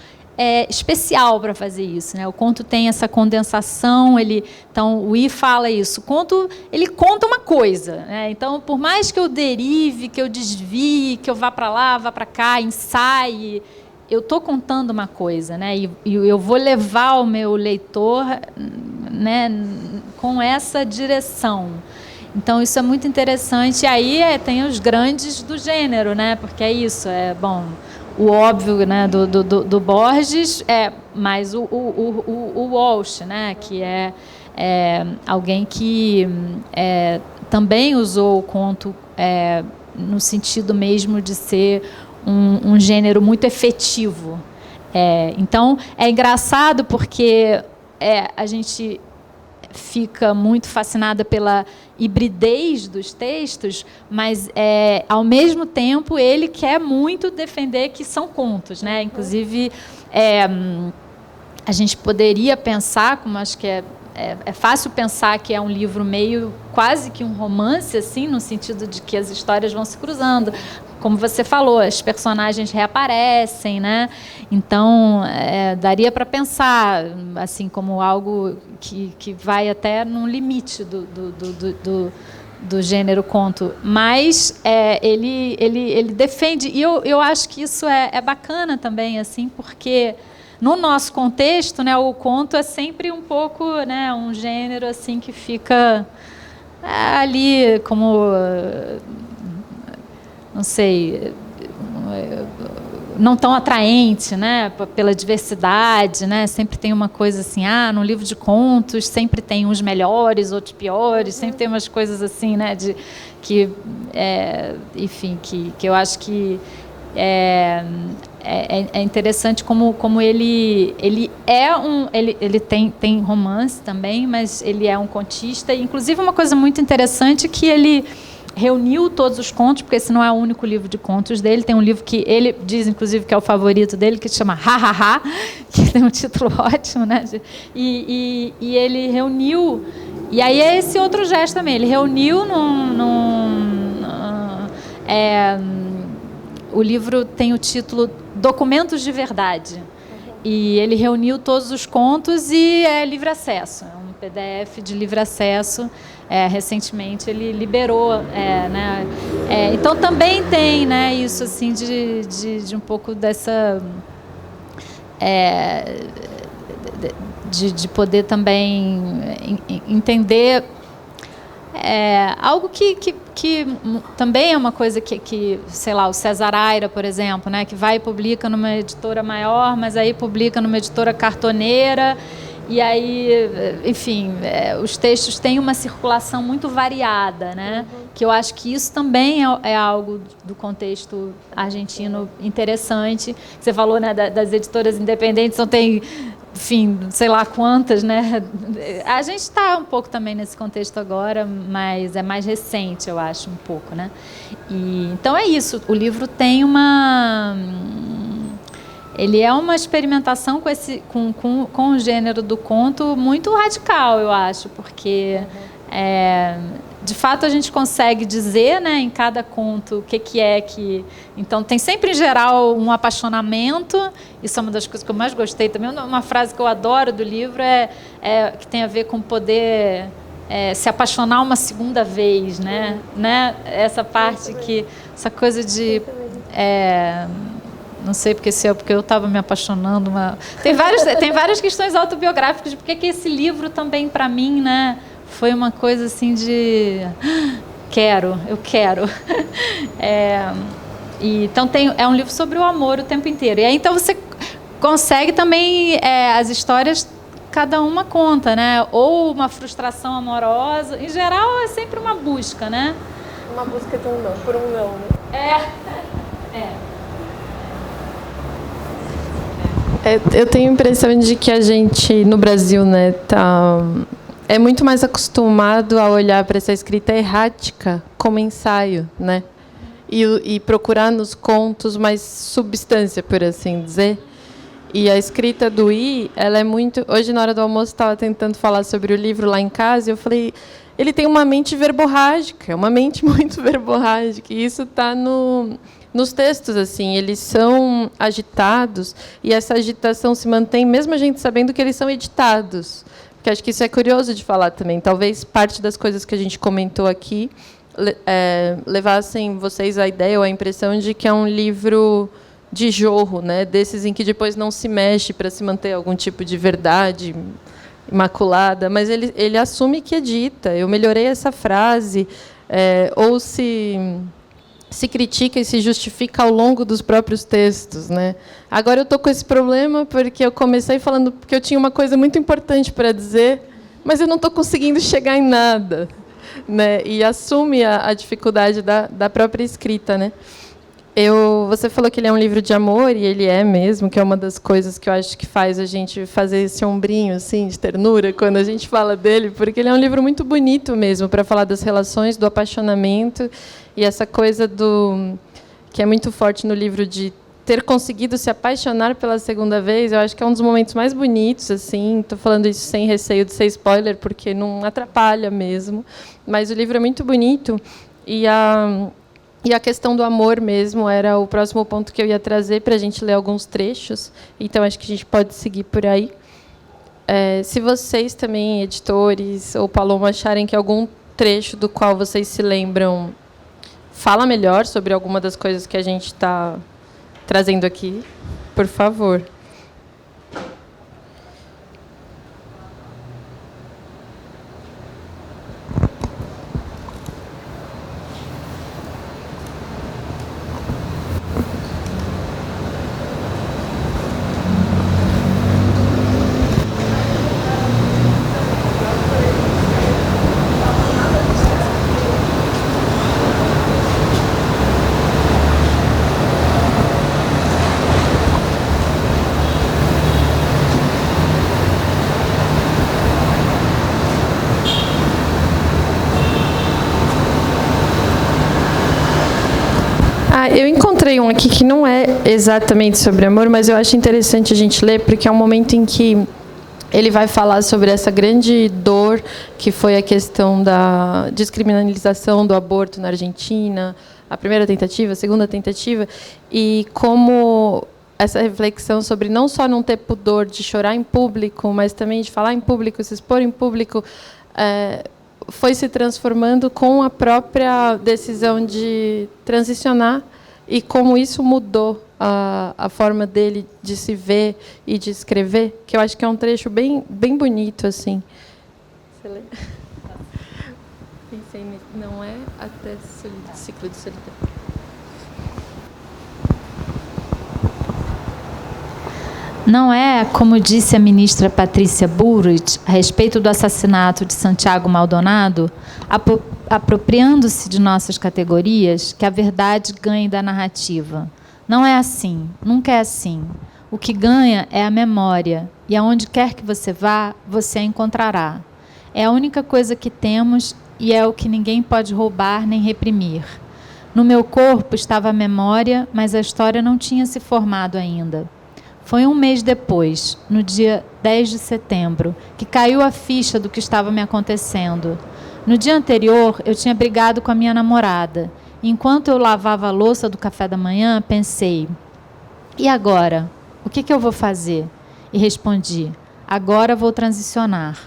especial para fazer isso, né? O conto tem essa condensação, então o I fala isso. O conto, ele conta uma coisa, né? Então, por mais que eu derive, que eu desvie, que eu vá para lá, vá para cá, ensaie, eu estou contando uma coisa, né? E eu vou levar o meu leitor, né, com essa direção. Então, isso é muito interessante. E aí tem os grandes do gênero, né? Porque é isso, o óbvio, né, do Borges, mas o Walsh, né, que é alguém que também usou o conto no sentido mesmo de ser um gênero muito efetivo. Então, é engraçado porque a gente fica muito fascinada pela hibridez dos textos, mas, ao mesmo tempo, ele quer muito defender que são contos, né? Inclusive, a gente poderia pensar, como acho que é fácil pensar que é um livro meio quase que um romance, assim, no sentido de que as histórias vão se cruzando. Como você falou, as personagens reaparecem, né? Então, daria para pensar assim como algo que vai até num limite do gênero conto. Mas ele defende, e eu acho que isso é bacana também, assim, porque no nosso contexto, né, o conto é sempre um pouco, né, um gênero assim que fica ali como, não sei, não tão atraente, né, pela diversidade, né? Sempre tem uma coisa assim, no livro de contos sempre tem uns melhores, outros piores, sempre tem umas coisas assim, né, enfim, que eu acho que é interessante como ele tem romance também, mas ele é um contista. E, inclusive, uma coisa muito interessante é que ele reuniu todos os contos, porque esse não é o único livro de contos dele. Tem um livro que ele diz, inclusive, que é o favorito dele, que se chama Ha, Ha, Ha, que tem um título ótimo, né? E ele reuniu... E aí é esse outro gesto também. Ele reuniu o livro tem o título Documentos de Verdade. E ele reuniu todos os contos e é livre acesso. É um PDF de livre acesso. Recentemente ele liberou. Né? Então também tem, né, isso assim, de um pouco dessa... de poder também entender... algo que também é uma coisa que, sei lá, o César Aira, por exemplo, né, que vai e publica numa editora maior, mas aí publica numa editora cartoneira, e aí, enfim, os textos têm uma circulação muito variada, né, que eu acho que isso também é algo do contexto argentino interessante. Você falou, né, das editoras independentes, então tem... Enfim, sei lá quantas, né? A gente está um pouco também nesse contexto agora, mas é mais recente, eu acho, um pouco, né? Então é isso. O livro tem ele é uma experimentação com o gênero do conto muito radical, eu acho, porque de fato a gente consegue dizer, né, em cada conto o que é que... Então tem sempre, em geral, um apaixonamento. Isso é uma das coisas que eu mais gostei também. Uma frase que eu adoro do livro que tem a ver com poder se apaixonar uma segunda vez, né? Essa parte essa coisa de... não sei porque porque eu estava me apaixonando. Tem várias questões autobiográficas de porque que esse livro também, para mim, né, foi uma coisa assim de... eu quero. Então é um livro sobre o amor o tempo inteiro. E aí, então você consegue também as histórias, cada uma conta, né? Ou uma frustração amorosa. Em geral, é sempre uma busca, né? Uma busca de um não, por um não, né? Eu tenho a impressão de que a gente, no Brasil, né, é muito mais acostumado a olhar para essa escrita errática como ensaio, né? E procurar nos contos mais substância, por assim dizer. E a escrita do ela é muito... Hoje, na hora do almoço, estava tentando falar sobre o livro lá em casa, e eu falei, ele tem uma mente verborrágica, uma mente muito verborrágica, e isso está nos textos, assim, eles são agitados, e essa agitação se mantém, mesmo a gente sabendo que eles são editados. Porque acho que isso é curioso de falar também. Talvez parte das coisas que a gente comentou aqui levassem vocês a ideia ou a impressão de que é um livro de jorro, né? Desses em que depois não se mexe para se manter algum tipo de verdade imaculada, mas ele assume que edita. Eu melhorei essa frase, ou se critica e se justifica ao longo dos próprios textos, né? Agora eu estou com esse problema porque eu comecei falando porque eu tinha uma coisa muito importante para dizer, mas eu não estou conseguindo chegar em nada, né? E assume a dificuldade da própria escrita, né? Você falou que ele é um livro de amor, e ele é mesmo, que é uma das coisas que eu acho que faz a gente fazer esse ombrinho assim, de ternura quando a gente fala dele, porque ele é um livro muito bonito mesmo, para falar das relações, do apaixonamento, e essa coisa que é muito forte no livro de ter conseguido se apaixonar pela segunda vez. Eu acho que é um dos momentos mais bonitos, assim. Estou falando isso sem receio de ser spoiler, porque não atrapalha mesmo. Mas o livro é muito bonito, e a questão do amor mesmo era o próximo ponto que eu ia trazer para a gente ler alguns trechos. Então, acho que a gente pode seguir por aí. Se vocês também, editores, ou Paloma, acharem que algum trecho do qual vocês se lembram fala melhor sobre alguma das coisas que a gente está trazendo aqui, por favor. Eu encontrei um aqui que não é exatamente sobre amor, mas eu acho interessante a gente ler, porque é um momento em que ele vai falar sobre essa grande dor que foi a questão da descriminalização do aborto na Argentina, a primeira tentativa, a segunda tentativa, e como essa reflexão sobre não só não ter pudor de chorar em público, mas também de falar em público, se expor em público, foi se transformando com a própria decisão de transicionar, e como isso mudou a forma dele de se ver e de escrever, que eu acho que é um trecho bem, bem bonito, assim. Você lê? Pensei, não é até o ciclo de solidão. Não é, como disse a ministra Patrícia Bullrich a respeito do assassinato de Santiago Maldonado, apropriando-se de nossas categorias, que a verdade ganhe da narrativa. Não é assim, nunca é assim. O que ganha é a memória, e aonde quer que você vá, você a encontrará. É a única coisa que temos e é o que ninguém pode roubar nem reprimir. No meu corpo estava a memória, mas a história não tinha se formado ainda. Foi um mês depois, no dia 10 de setembro, que caiu a ficha do que estava me acontecendo. No dia anterior, eu tinha brigado com a minha namorada. Enquanto eu lavava a louça do café da manhã, pensei, e agora? O que eu vou fazer? E respondi, agora vou transicionar.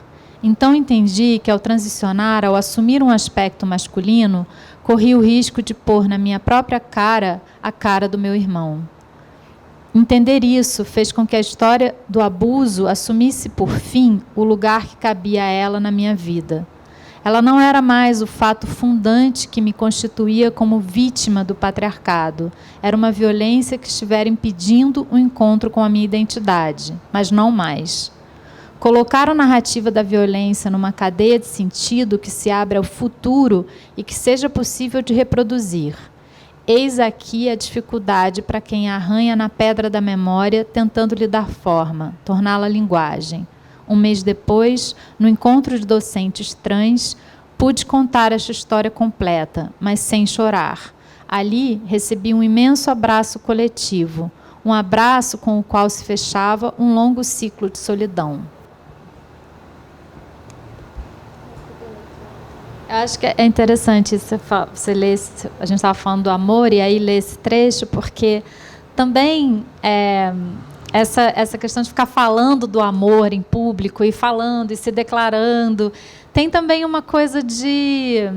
Então entendi que ao transicionar, ao assumir um aspecto masculino, corri o risco de pôr na minha própria cara a cara do meu irmão. Entender isso fez com que a história do abuso assumisse, por fim, o lugar que cabia a ela na minha vida. Ela não era mais o fato fundante que me constituía como vítima do patriarcado. Era uma violência que estivera impedindo o encontro com a minha identidade, mas não mais. Colocar a narrativa da violência numa cadeia de sentido que se abra ao futuro e que seja possível de reproduzir. Eis aqui a dificuldade para quem arranha na pedra da memória, tentando lhe dar forma, torná-la linguagem. Um mês depois, no encontro de docentes trans, pude contar esta história completa, mas sem chorar. Ali, recebi um imenso abraço coletivo, um abraço com o qual se fechava um longo ciclo de solidão. Eu acho que é interessante você ler, a gente estava falando do amor, e aí ler esse trecho, porque também essa questão de ficar falando do amor em público, e falando, e se declarando, tem também uma coisa de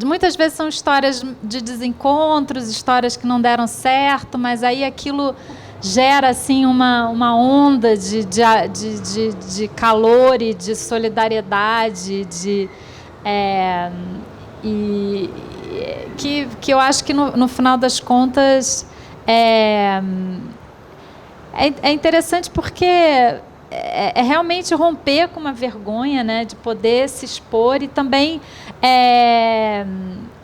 muitas vezes são histórias de desencontros, histórias que não deram certo, mas aí aquilo gera assim, uma onda de calor e de solidariedade, que eu acho que no final das contas é interessante, porque é realmente romper com uma vergonha, né, de poder se expor, e também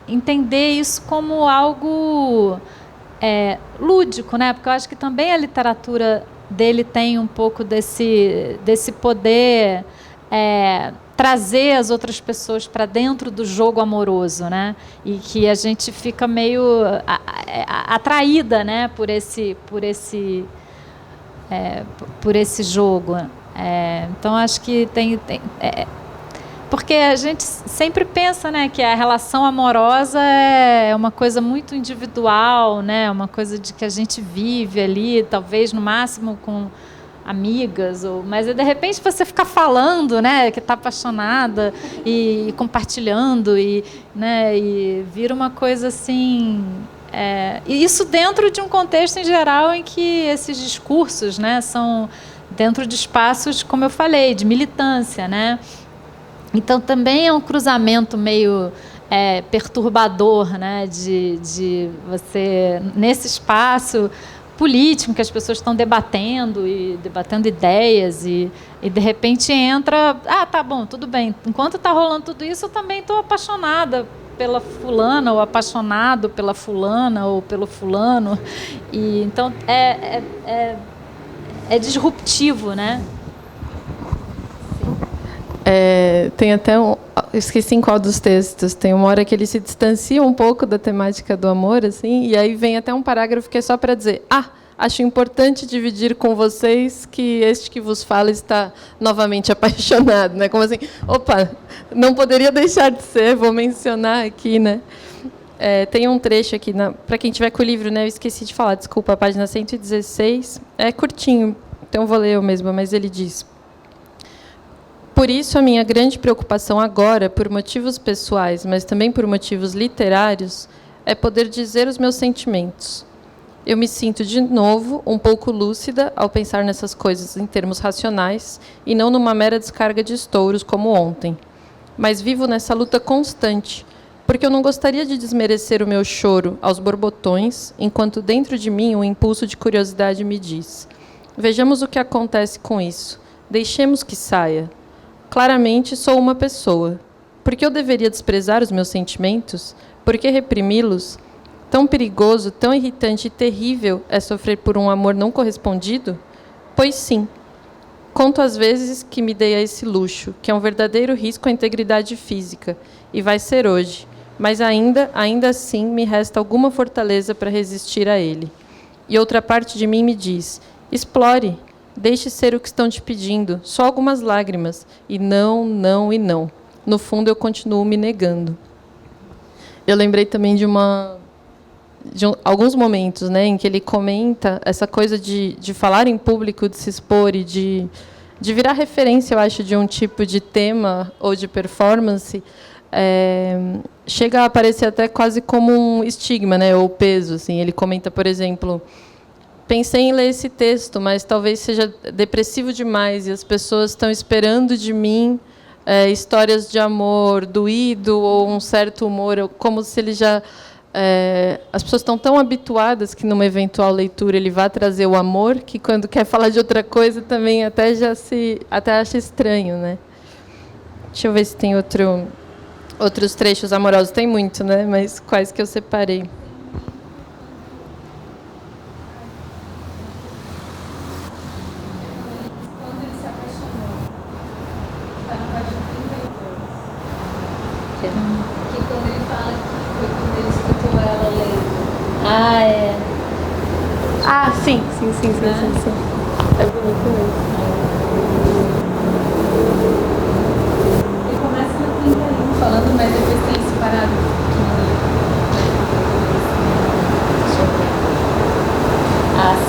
entender isso como algo lúdico, né? Porque eu acho que também a literatura dele tem um pouco desse poder trazer as outras pessoas para dentro do jogo amoroso, né? E que a gente fica meio atraída, né? por esse jogo. Então, acho que porque a gente sempre pensa, né, que a relação amorosa é uma coisa muito individual, né? Uma coisa de que a gente vive ali, talvez no máximo com amigas, mas de repente você fica falando, né, que está apaixonada e compartilhando né, e vira uma coisa assim. E isso dentro de um contexto em geral em que esses discursos, né, são dentro de espaços, como eu falei, de militância, né? Então também é um cruzamento meio perturbador, né, de você nesse espaço político que as pessoas estão debatendo ideias e de repente entra, tá bom, tudo bem, enquanto está rolando tudo isso eu também estou apaixonada pela fulana ou apaixonado pela fulana ou pelo fulano, e então é disruptivo, né? Tem até eu esqueci em qual dos textos, tem uma hora que ele se distancia um pouco da temática do amor, assim, e aí vem até um parágrafo que é só para dizer: acho importante dividir com vocês que este que vos fala está novamente apaixonado, né? Como assim, opa, não poderia deixar de ser, vou mencionar aqui, né? Tem um trecho aqui, para quem tiver com o livro, né? Eu esqueci de falar, desculpa, a página 116, é curtinho, então vou ler eu mesma, mas ele diz: por isso, a minha grande preocupação agora, por motivos pessoais, mas também por motivos literários, é poder dizer os meus sentimentos. Eu me sinto, de novo, um pouco lúcida ao pensar nessas coisas em termos racionais e não numa mera descarga de estouros como ontem. Mas vivo nessa luta constante, porque eu não gostaria de desmerecer o meu choro aos borbotões, enquanto dentro de mim um impulso de curiosidade me diz: vejamos o que acontece com isso. Deixemos que saia. Claramente sou uma pessoa. Por que eu deveria desprezar os meus sentimentos? Por que reprimi-los? Tão perigoso, tão irritante e terrível é sofrer por um amor não correspondido? Pois sim. Conto as vezes que me dei a esse luxo, que é um verdadeiro risco à integridade física, e vai ser hoje, mas ainda assim me resta alguma fortaleza para resistir a ele. E outra parte de mim me diz: explore. Deixe ser o que estão te pedindo, só algumas lágrimas. E não, não e não. No fundo, eu continuo me negando. Eu lembrei também de alguns momentos, né, em que ele comenta essa coisa de falar em público, de se expor e de virar referência, eu acho, de um tipo de tema ou de performance. Chega a aparecer até quase como um estigma, né, ou peso. Assim. Ele comenta, por exemplo: pensei em ler esse texto, mas talvez seja depressivo demais e as pessoas estão esperando de mim histórias de amor doído ou um certo humor, como se ele já... as pessoas estão tão habituadas que, numa eventual leitura, ele vá trazer o amor, que, quando quer falar de outra coisa, também até acha estranho, né? Deixa eu ver se tem outros trechos amorosos. Tem muito, né? Mas quais que eu separei? Sim. É bonito mesmo. Ele começa no 31 falando, mas depois tem esse parágrafo.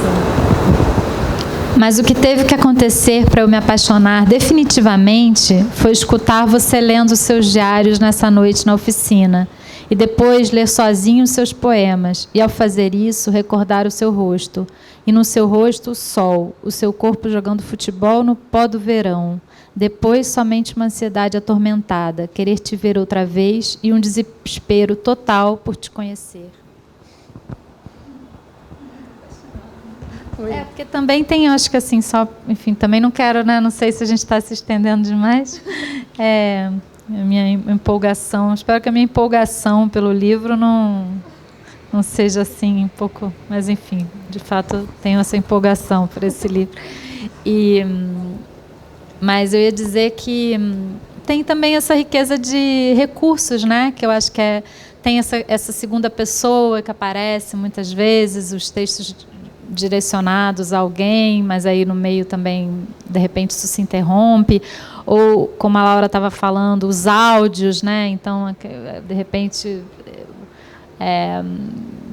Sim. Mas o que teve que acontecer para eu me apaixonar definitivamente foi escutar você lendo seus diários nessa noite na oficina. E depois ler sozinho os seus poemas, e ao fazer isso, recordar o seu rosto. E no seu rosto o sol, o seu corpo jogando futebol no pó do verão. Depois somente uma ansiedade atormentada, querer te ver outra vez e um desespero total por te conhecer. Porque também tem, acho que assim, enfim, também não quero, né, não sei se a gente está se estendendo demais. A minha empolgação, espero que a minha empolgação pelo livro não não seja assim um pouco... Mas, enfim, de fato, tenho essa empolgação por esse livro. Mas eu ia dizer que tem também essa riqueza de recursos, né? Que eu acho que tem essa segunda pessoa que aparece muitas vezes, os textos direcionados a alguém, mas aí no meio também, de repente, isso se interrompe. Ou, como a Laura estava falando, os áudios, né? Então, de repente,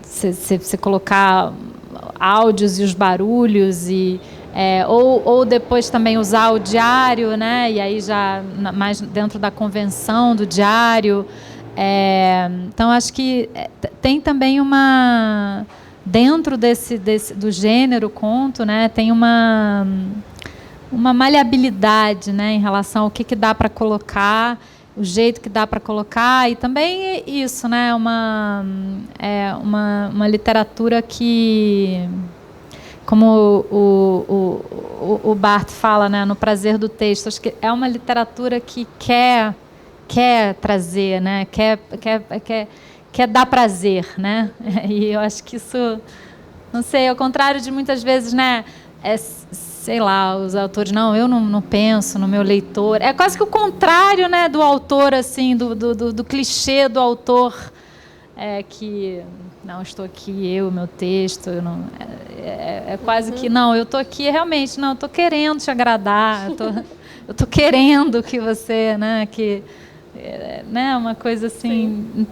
você colocar áudios e os barulhos, ou depois também usar o diário, né? E aí já mais dentro da convenção do diário. Então, acho que tem também uma... Dentro do gênero conto, né, tem uma maleabilidade, né, em relação ao que dá para colocar, o jeito que dá para colocar, e também isso, né, uma literatura que, como o Barthes fala, né, no Prazer do Texto, acho que é uma literatura que quer trazer, né, quer dar prazer, né? E eu acho que isso, não sei, ao contrário de muitas vezes, né? Sei lá, os autores, não, eu não penso no meu leitor. É quase que o contrário, né, do autor, assim, do clichê do autor, que, não, estou aqui, meu texto, eu não, quase que, não, eu estou aqui realmente, não, eu estou querendo te agradar, eu estou querendo que você, né, né, uma coisa assim. Sim.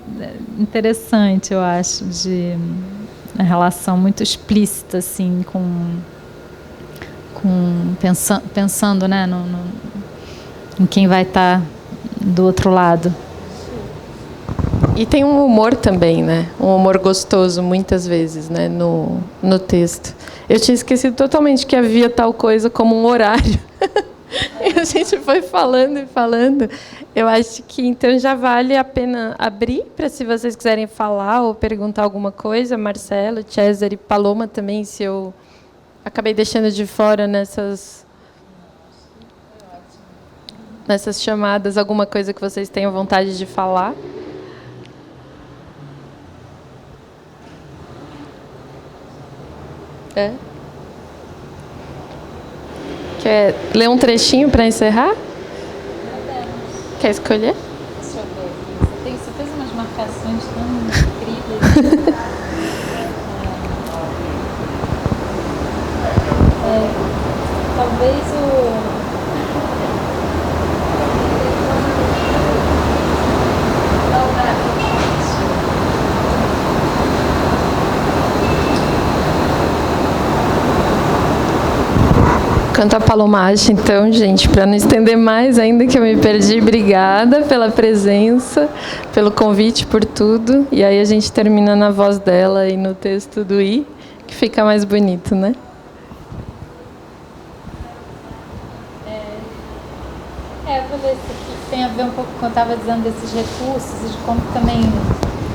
Interessante, eu acho, de uma relação muito explícita assim pensando, né, em quem vai estar do outro lado. E tem um humor também, né? Um humor gostoso muitas vezes, né, no texto. Eu tinha esquecido totalmente que havia tal coisa como um horário. E a gente foi falando e falando. Eu acho que então já vale a pena abrir para, se vocês quiserem falar ou perguntar alguma coisa, Marcelo, César e Paloma também, se eu acabei deixando de fora nessas chamadas, alguma coisa que vocês tenham vontade de falar. Quer ler um trechinho para encerrar? Quer escolher? Deixa eu ver. Você fez umas marcações tão incríveis. Talvez Canta a palomagem, então, gente, para não estender mais ainda que eu me perdi. Obrigada pela presença, pelo convite, por tudo. E aí a gente termina na voz dela e no texto do I, que fica mais bonito, né? Vou ver se tem a ver um pouco com o que eu estava dizendo desses recursos e de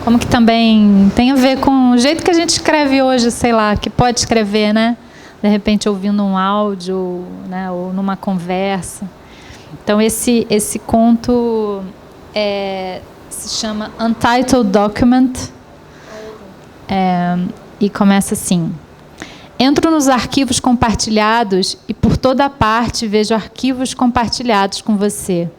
como que também tem a ver com o jeito que a gente escreve hoje, sei lá, que pode escrever, né? De repente ouvindo um áudio, né, ou numa conversa. Então esse conto se chama Untitled Document, e começa assim: entro nos arquivos compartilhados e por toda parte vejo arquivos compartilhados com você.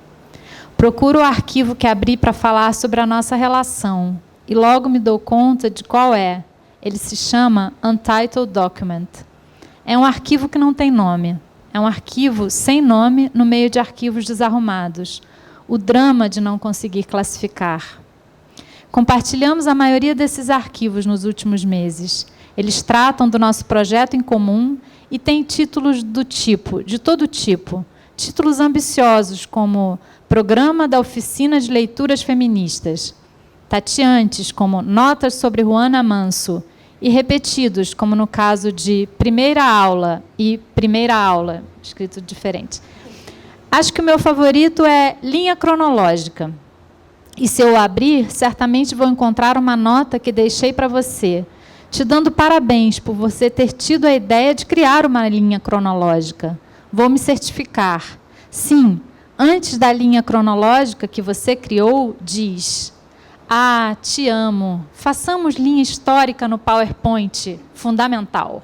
Procuro o arquivo que abri para falar sobre a nossa relação e logo me dou conta de qual é. Ele se chama Untitled Document. É um arquivo que não tem nome. É um arquivo sem nome no meio de arquivos desarrumados. O drama de não conseguir classificar. Compartilhamos a maioria desses arquivos nos últimos meses. Eles tratam do nosso projeto em comum e têm títulos de todo tipo. Títulos ambiciosos como Programa da Oficina de Leituras Feministas. Tateantes como Notas sobre Juana Manso. E repetidos, como no caso de Primeira Aula e Primeira Aula, escrito diferente. Acho que o meu favorito é Linha Cronológica. E se eu abrir, certamente vou encontrar uma nota que deixei para você, te dando parabéns por você ter tido a ideia de criar uma linha cronológica. Vou me certificar. Sim, antes da linha cronológica que você criou, diz: Ah, te amo. Façamos linha histórica no PowerPoint. Fundamental.